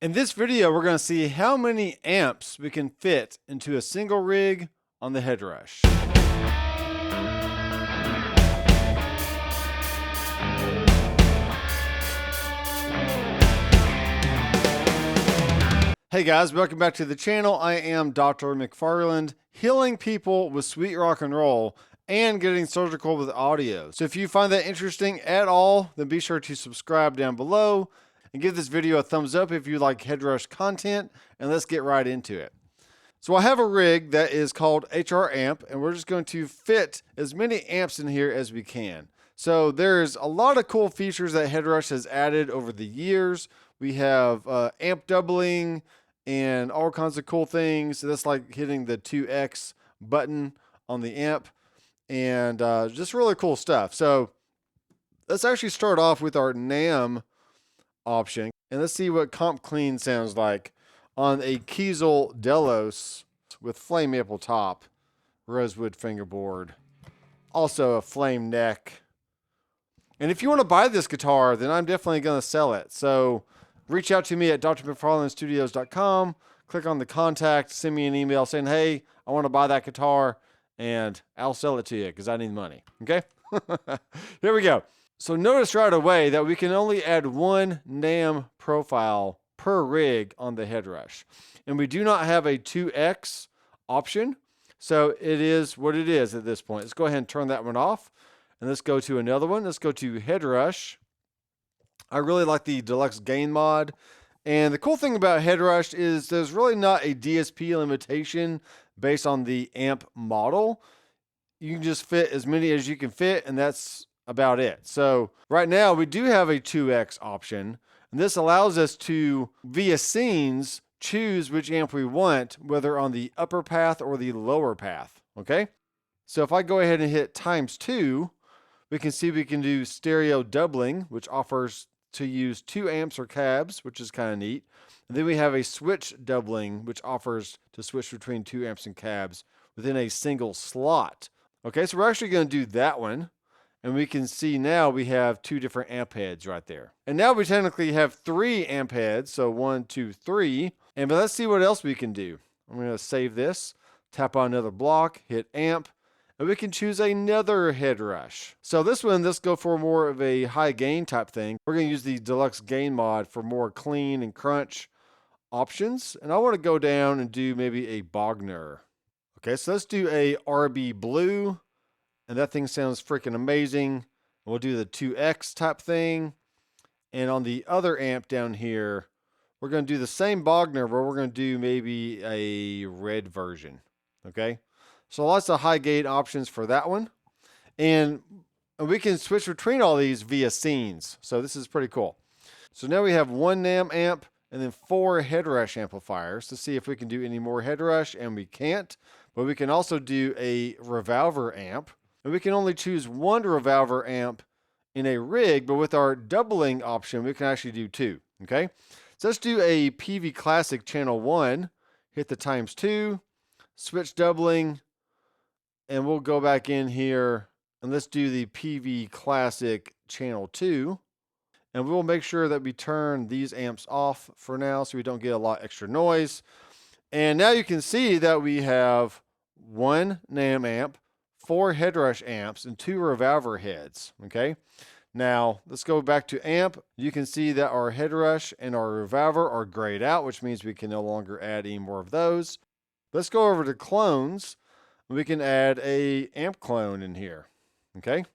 In this video, we're going to see how many amps we can fit into a single rig on the Headrush. Hey guys, welcome back to the channel. I am Doctor McFarland, healing people with sweet rock and roll and getting surgical with audio. So if you find that interesting at all, then be sure to subscribe down below and give this video a thumbs up if you like Headrush content, and let's get right into it. So I have a rig that is called HR Amp, and we're just going to fit as many amps in here as we can. So there's a lot of cool features that Headrush has added over the years. We have amp doubling and all kinds of cool things. So that's like hitting the 2X button on the amp, and just really cool stuff. So let's actually start off with our NAM option, and let's see what comp clean sounds like on a Kiesel Delos with flame maple top, rosewood fingerboard, also a flame neck. And if you want to buy this guitar, then I'm definitely going to sell it. So reach out to me at drmcfarlandstudios.com, click on the contact, send me an email saying, hey, I want to buy that guitar, and I'll sell it to you because I need money. Okay? Here we go. So notice right away that we can only add one NAM profile per rig on the Headrush. And we do not have a 2X option. So it is what it is at this point. Let's go ahead and turn that one off. And let's go to another one. Let's go to Headrush. I really like the deluxe gain mod. And the cool thing about Headrush is there's really not a DSP limitation based on the amp model. You can just fit as many as you can fit, and that's about it. So right now we do have a 2X option, and this allows us to, via scenes, choose which amp we want, whether on the upper path or the lower path. Okay, so if I go ahead and hit ×2, we can see we can do stereo doubling, which offers to use 2 amps or cabs, which is kind of neat. And then we have a switch doubling, which offers to switch between 2 amps and cabs within a single slot. Okay, so we're actually going to do that one. And we can see now we have 2 different amp heads right there. And now we technically have 3 amp heads. So 1, 2, 3. And let's see what else we can do. I'm going to save this, tap on another block, hit amp, and we can choose another Headrush. So this one, let's go for more of a high gain type thing. We're going to use the deluxe gain mod for more clean and crunch options. And I want to go down and do maybe a Bogner. Okay, so let's do a RB Blue. And that thing sounds freaking amazing. We'll do the 2X type thing. And on the other amp down here, we're going to do the same Bogner, but we're going to do maybe a red version. Okay. So lots of high gain options for that one. And we can switch between all these via scenes. So this is pretty cool. So now we have 1 NAM amp and then 4 Headrush amplifiers to see if we can do any more Headrush, and we can't. But we can also do a Revalver amp. And we can only choose 1 Revalver amp in a rig, but with our doubling option, we can actually do 2. Okay, so let's do a PV Classic channel 1, hit the ×2, switch doubling, and we'll go back in here and let's do the PV Classic channel 2. And we'll make sure that we turn these amps off for now so we don't get a lot extra noise. And now you can see that we have 1 NAM amp, 4 Headrush amps, and 2 Revalver heads. Okay, now let's go back to amp. You can see that our Headrush and our Revalver are grayed out, which means we can no longer add any more of those. Let's go over to clones. We can add a amp clone in here. Okay,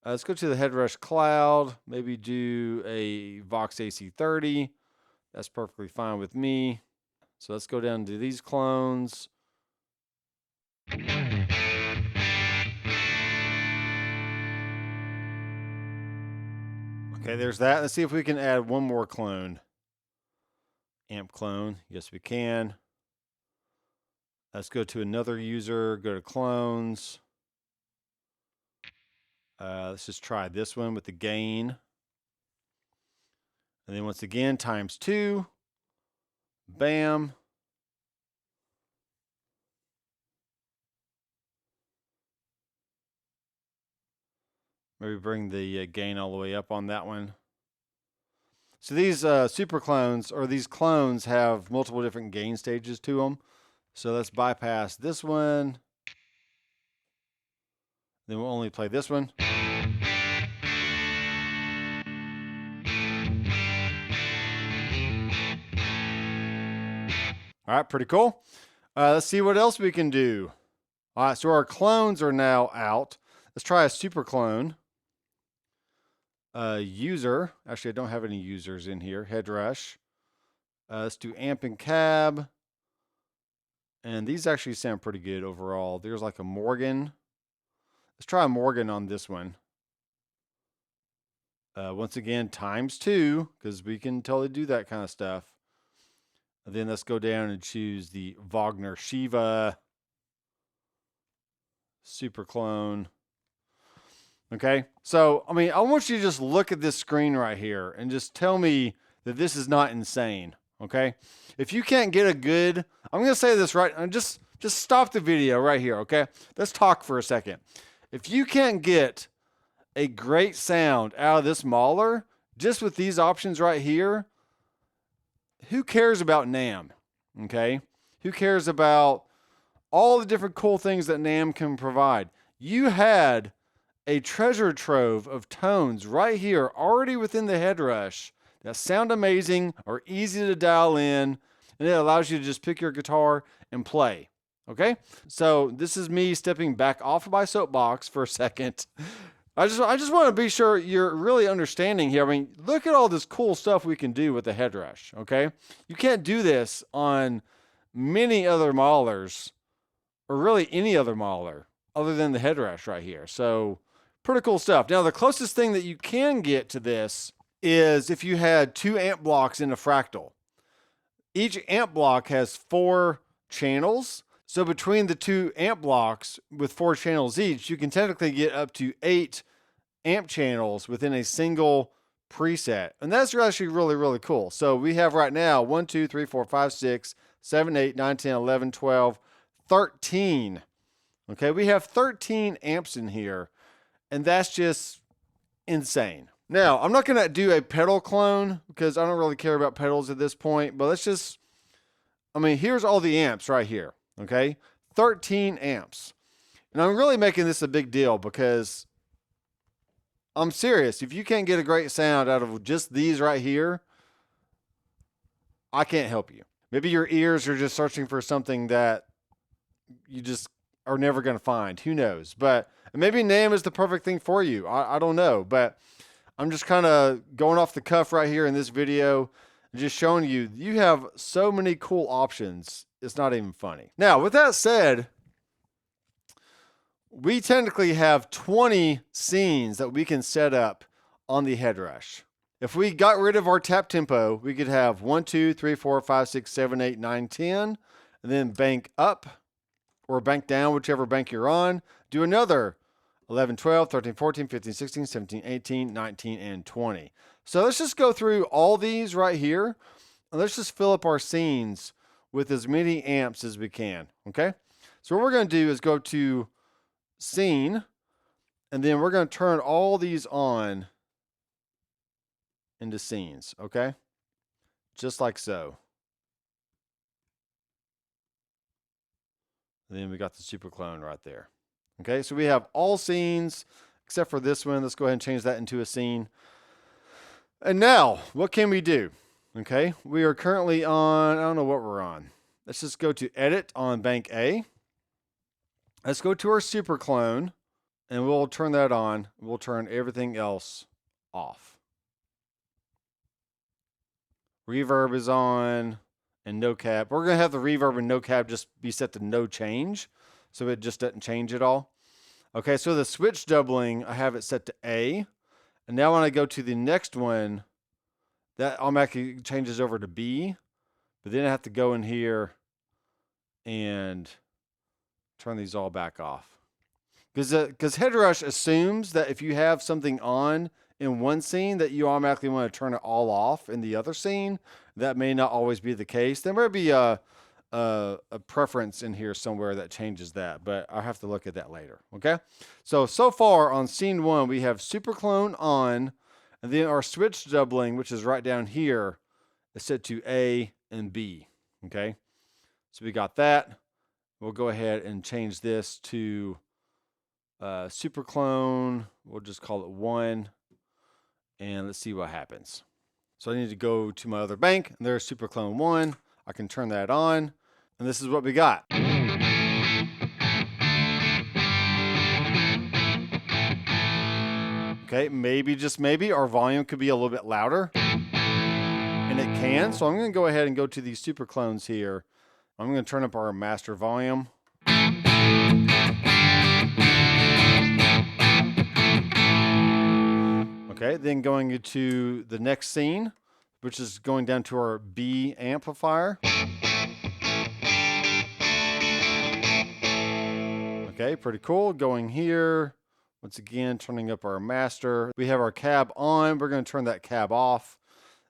let's go to the Headrush Cloud. Maybe do a Vox AC30. That's perfectly fine with me. So let's go down to these clones. Okay, there's that. Let's see if we can add one more clone. Amp clone. Yes, we can. Let's go to another user, go to clones. Let's just try this one with the gain. And then once again, ×2. Bam. Maybe bring the gain all the way up on that one. So these super clones, or these clones, have multiple different gain stages to them. So let's bypass this one. Then we'll only play this one. All right, pretty cool. Let's see what else we can do. All right, so our clones are now out. Let's try a super clone. User. Actually, I don't have any users in here. Headrush. Let's do amp and cab. And these actually sound pretty good overall. There's like a Morgan. Let's try a Morgan on this one. Once again, ×2, because we can totally do that kind of stuff. And then let's go down and choose the Wagner Shiva super clone. Okay, so I mean, I want you to just look at this screen right here and just tell me that this is not insane. Okay, if you can't get a good, I'm gonna say this right, and just stop the video right here. Okay, let's talk for a second. If you can't get a great sound out of this Mahler just with these options right here, who cares about NAMM? Okay, who cares about all the different cool things that NAMM can provide? You had a treasure trove of tones right here already within the Headrush that sound amazing, are easy to dial in, and it allows you to just pick your guitar and play. Okay, so this is me stepping back off of my soapbox for a second. I just want to be sure you're really understanding here. I mean, look at all this cool stuff we can do with the Headrush. Okay, you can't do this on many other Mahlers, or really any other Mahler other than the Headrush right here. So pretty cool stuff. Now, the closest thing that you can get to this is if you had 2 amp blocks in a fractal. Each amp block has 4 channels. So between the 2 amp blocks with 4 channels each, you can technically get up to 8 amp channels within a single preset. And that's actually really, really cool. So we have right now 1, 2, 3, 4, 5, 6, 7, 8, 9, 10, 11, 12, 13. Okay, we have 13 amps in here, and that's just insane. Now, I'm not going to do a pedal clone because I don't really care about pedals at this point, but let's just, I mean, here's all the amps right here, okay? 13 amps. And I'm really making this a big deal because I'm serious. If you can't get a great sound out of just these right here, I can't help you. Maybe your ears are just searching for something that you just are never going to find. Who knows? But maybe NAMM is the perfect thing for you. I don't know. But I'm just kind of going off the cuff right here in this video and just showing you, you have so many cool options. It's not even funny. Now, with that said, we technically have 20 scenes that we can set up on the Headrush. If we got rid of our tap tempo, we could have 1, 2, 3, 4, 5, 6, 7, 8, 9, 10, and then bank up or bank down, whichever bank you're on. Do another 11, 12, 13, 14, 15, 16, 17, 18, 19, and 20. So let's just go through all these right here, and let's just fill up our scenes with as many amps as we can, okay? So what we're going to do is go to scene, and then we're going to turn all these on into scenes, okay? Just like so. And then we got the super clone right there. Okay, so we have all scenes except for this one. Let's go ahead and change that into a scene. And now, what can we do? Okay, we are currently on, I don't know what we're on. Let's just go to edit on bank A. Let's go to our super clone, and we'll turn that on. We'll turn everything else off. Reverb is on, and no cap. We're going to have the reverb and no cap just be set to no change, so it just doesn't change at all. Okay, so the switch doubling, I have it set to A. And now when I go to the next one, that automatically changes over to B. But then I have to go in here and turn these all back off. Because Headrush assumes that if you have something on in one scene that you automatically want to turn it all off in the other scene. That may not always be the case. There might be a preference in here somewhere that changes that, but I'll have to look at that later. Okay. So far on scene 1, we have super clone on, And then our switch doubling, which is right down here, is set to A and B. Okay, so we got that. We'll go ahead and change this to super clone. We'll just call it 1, and let's see what happens. So I need to go to my other bank, and there's super clone 1. I can turn that on, and this is what we got. Okay, maybe, just maybe, our volume could be a little bit louder. And it can, so I'm going to go ahead and go to these super clones here. I'm going to turn up our master volume. Okay, then going into the next scene, which is going down to our B amplifier. Okay, pretty cool. Going here. Once again, turning up our master. We have our cab on. We're going to turn that cab off.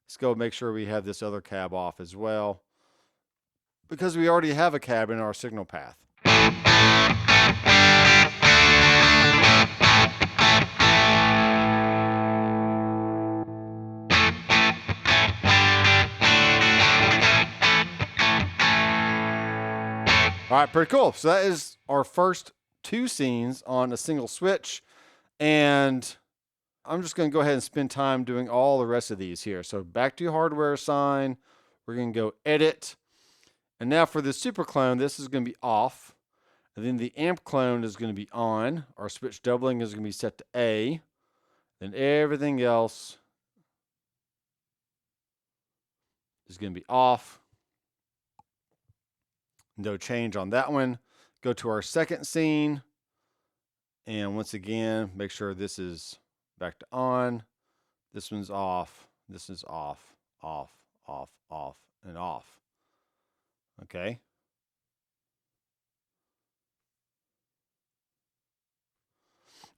Let's go make sure we have this other cab off as well, because we already have a cab in our signal path. All right, pretty cool. So that is our first 2 scenes on a single switch, and I'm just going to go ahead and spend time doing all the rest of these here. So back to your hardware assign, we're going to go edit, and now for the super clone, this is going to be off, and then the amp clone is going to be on. Our switch doubling is going to be set to A, then everything else is going to be off. No change on that one. Go to our second scene, and once again, make sure this is back to on. This one's off. This is off, off, off, off, and off. Okay.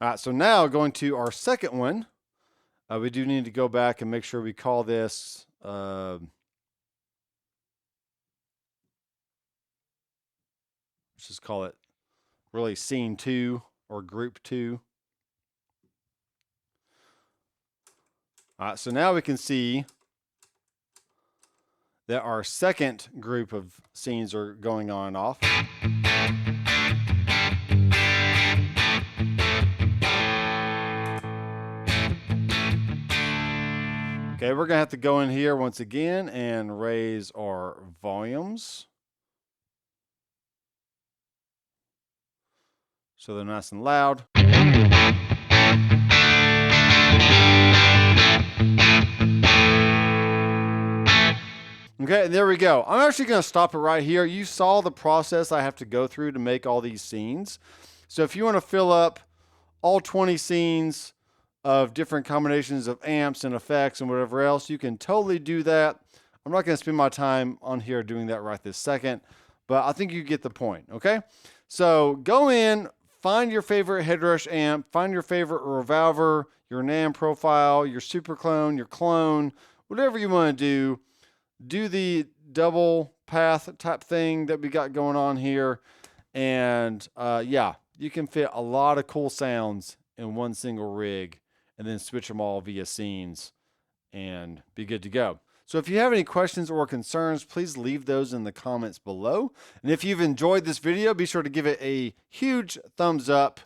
All right, so now going to our second one, we do need to go back and make sure we call this let's just call it really scene 2 or group 2. All right, so now we can see that our second group of scenes are going on and off. Okay, we're gonna have to go in here once again and raise our volumes so they're nice and loud. Okay, there we go. I'm actually going to stop it right here. You saw the process I have to go through to make all these scenes. So if you want to fill up all 20 scenes of different combinations of amps and effects and whatever else, you can totally do that. I'm not going to spend my time on here doing that right this second, but I think you get the point, okay? So go in, find your favorite Headrush amp, find your favorite Revalver, your NAM profile, your super clone, your clone, whatever you want to do. Do the double path type thing that we got going on here. And yeah, you can fit a lot of cool sounds in one single rig and then switch them all via scenes and be good to go. So if you have any questions or concerns, please leave those in the comments below. And if you've enjoyed this video, be sure to give it a huge thumbs up.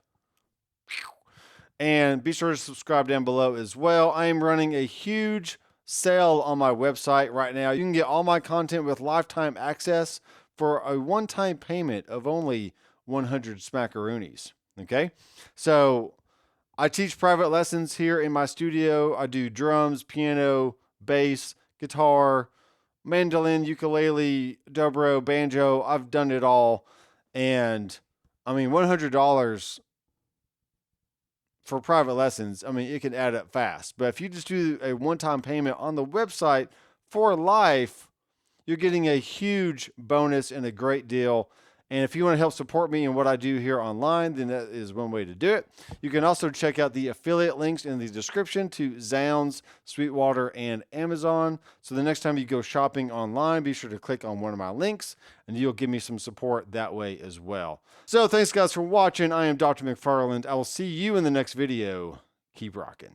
And be sure to subscribe down below as well. I am running a huge sale on my website right now. You can get all my content with lifetime access for a one-time payment of only 100 smackaroonies. Okay, so I teach private lessons here in my studio. I do drums, piano, bass, guitar, mandolin, ukulele, dobro, banjo. I've done it all. And I mean, $100 for private lessons, I mean, it can add up fast. But if you just do a one-time payment on the website for life, you're getting a huge bonus and a great deal. And if you want to help support me in what I do here online, then that is one way to do it. You can also check out the affiliate links in the description to Zounds, Sweetwater, and Amazon. So the next time you go shopping online, be sure to click on one of my links, and you'll give me some support that way as well. So thanks, guys, for watching. I am Dr. McFarland. I will see you in the next video. Keep rocking.